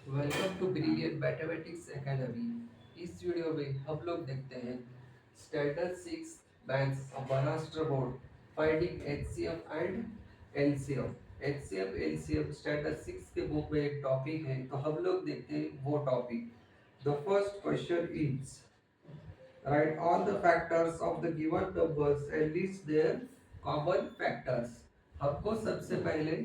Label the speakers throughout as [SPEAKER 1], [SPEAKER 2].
[SPEAKER 1] Welcome to brilliant mathematics academy. इस वीडियो में हम लोग देखते हैं standard six maths Maharashtra board finding HCF and LCM. HCF LCM standard six के बुक में एक टॉपिक है, तो हम लोग देखते हैं वो topic. The first question is write all the factors of the given numbers and list their common factors। हमको सबसे पहले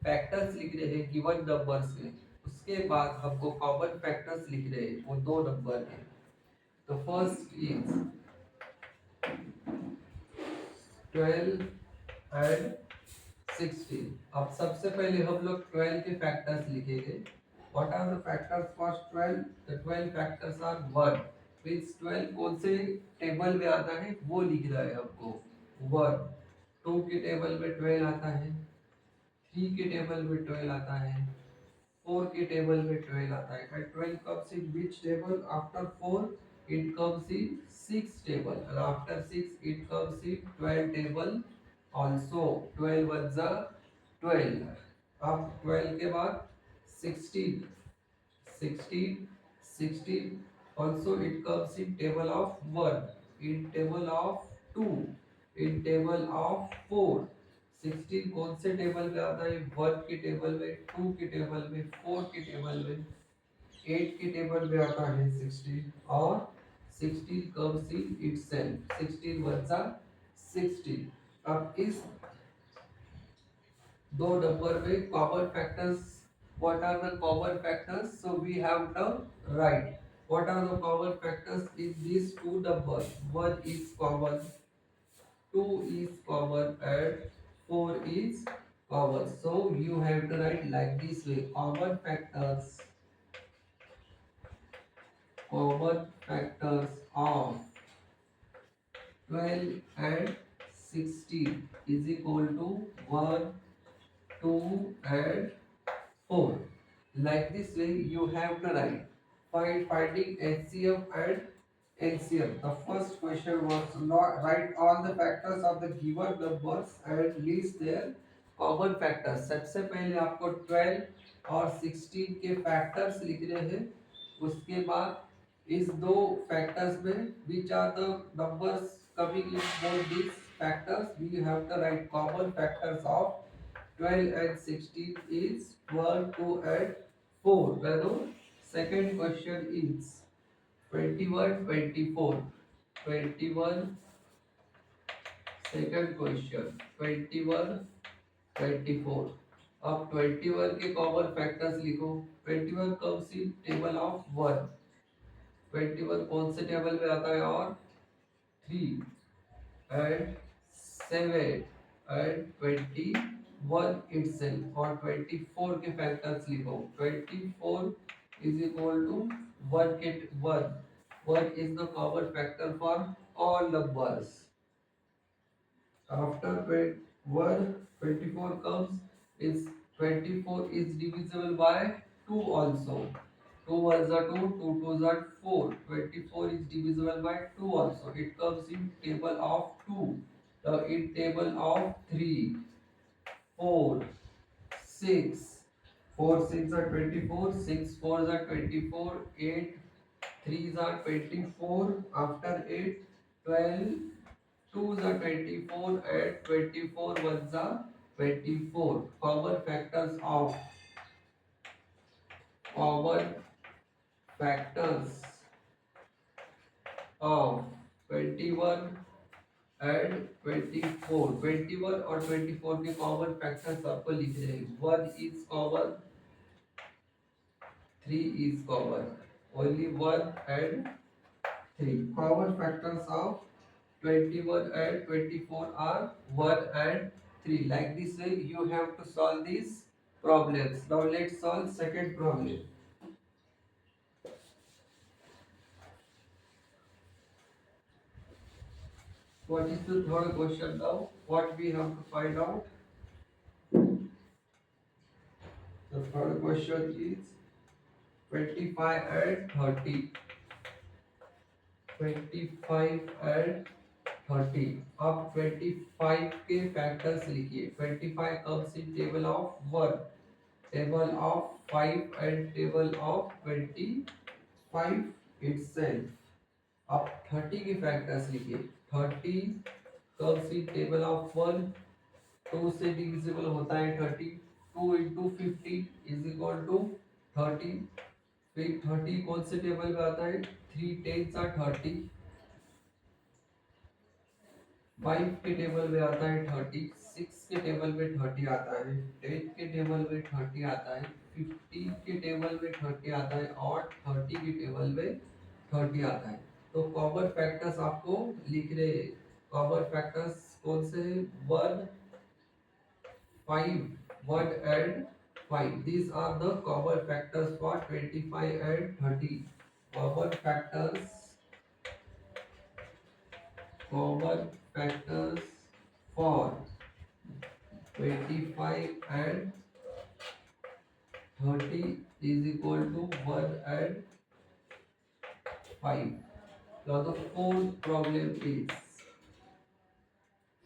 [SPEAKER 1] फैक्टर्स लिखने हैं गिवन नंबर्स के, उसके बाद हमको कॉमन फैक्टर्स लिखने हैं वो दो नंबर के। तो फर्स्ट इज 12 एंड 16। अब सबसे पहले हम लोग 12 के फैक्टर्स लिखेंगे। What are the factors for 12? The 12 factors are 1 means 12 कौन से टेबल में आता है वो लिखना है हमको। 1 2 के टेबल में 12 आता है, 3 के टेबल में 12 आता है, 4 के टेबल में 12 आता है। And 12 comes in which table? After 4 it comes in 6 table, and after 6 it comes in 12 table also। 12 ones are 12। अब 12 के बाद 16, 16, 16 also it comes in table of 1, in table of 2, in table of 4। 16 कौन से table में आता है? 1 के table में, 2 के टेबल में, 4 के टेबल में, 8 के टेबल में आता है 16। और 16 comes in itself, 16 ones are 16। अब इस दो नंबर में common factors, what are the common factors? So we have to write what are the common factors in these two numbers. 1 is common, 2 is common, and 4 is common. So you have to write like this way: common factors of 12 and 16 is equal to 1, 2 and 4। Like this way you have to write finding HCF and LCM। The first question was write all the factors of the given numbers and list their common factors। सबसे पहले आपको 12 और 16 के factors लिखने हैं। उसके बाद इस दो फैक्टर्स में which are the numbers coming in both these factors, we have to write common factors of 12 and 16 is 1, 2 and 4। Now, second question is 21, 24। 21, second question 21, 24। अब 21 के कॉमन फैक्टर्स लिखो। 21 कम्स इन टेबल ऑफ 1। 21 कौन से table में आता है? और 3 and 7 and 21 itself। और 24 के फैक्टर्स लिखो। 24 is equal to 1 के 1। 1 is the common factor for all numbers। After 21, 24 comes is 24 is divisible by 2 also। 2 ones are 2, 2 twos are 4। 24 is divisible by 2 also। It comes in table of 2, in table of 3, 4, 6। 4 6 are 24, 6 4s are 24, 8 3s are 24, after 8 12, 2s are 24 and 24 ones are 24। Common factors of 21 and 24। 21 और 24 के common factors आपको लिखने हैं। 1 is common, 3 is common, only 1 and 3। Common factors of 21 and 24 are 1 and 3। Like this way you have to solve these problems। Now let's solve second problem। What is the third question now? What we have to find out? The third question is 25 and 30। 25 and 30। अब 25 के factors लिखिए। 25 comes in table of 1, table of 5 and table of 25 itself. अब 30 की factors लिखिए. 30 comes in table of 1. 2 से divisible होता है 30. 2 into 50 is equal to 30. फिर 30 कौन से टेबल में आता है? 3 टेन्स आर 30. 5 के टेबल में आता है 30. 6 के टेबल में 30 आता है. 10 के टेबल में 30 आता है. 15 के टेबल में 30 आता है और 30 के टेबल में 30 आता है. तो कॉमन फैक्टर्स आपको लिखने. कॉमन फैक्टर्स कौन से हैं? 1 5 1 and 5. These are the common factors for 25 and 30. Common factors for 25 and 30 is equal to 1 and 5. Now the fourth one is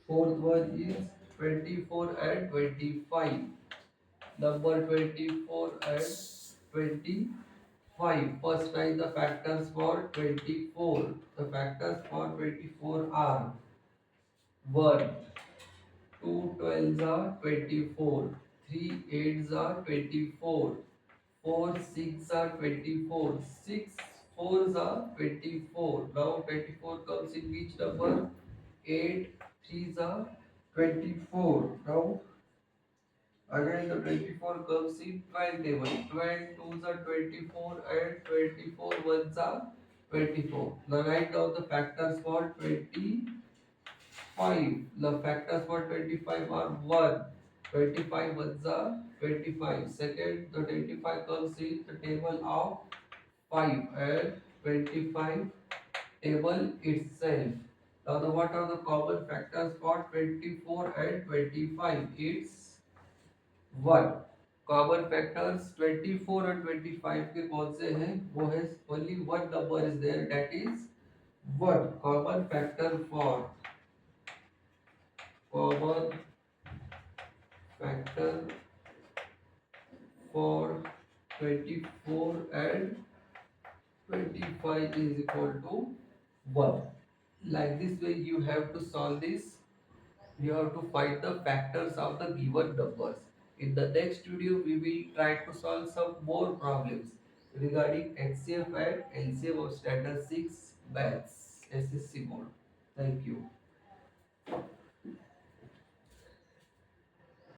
[SPEAKER 1] 24 and 25. Number 24 and 25. First write the factors for 24. The factors for 24 are 1, 2 12s are 24, 3 8s are 24, 4 6 are 24, 6 4s are 24. Now 24 comes in which number? 8 3s are 24. Now again the 24 comes in 12 table. 12 2s are 24 and 24 1s are 24. Now write down the factors for 25. The factors for 25 are 1. 25 ones are 25. Second, the 25 comes in the table of 5 and 25 table itself. Now what are the common factors for 24 and 25? It's 1. Common factors 24 और 25 के कौन से हैं? वो है only one number is there, that is 1. Common factor for common factor for 24 and 25 is equal to 1. Like this way you have to solve this. You have to find the factors of the given numbers. In the next video we will try to solve some more problems regarding HCF and LCM of standard 6 maths SSC board. Thank you.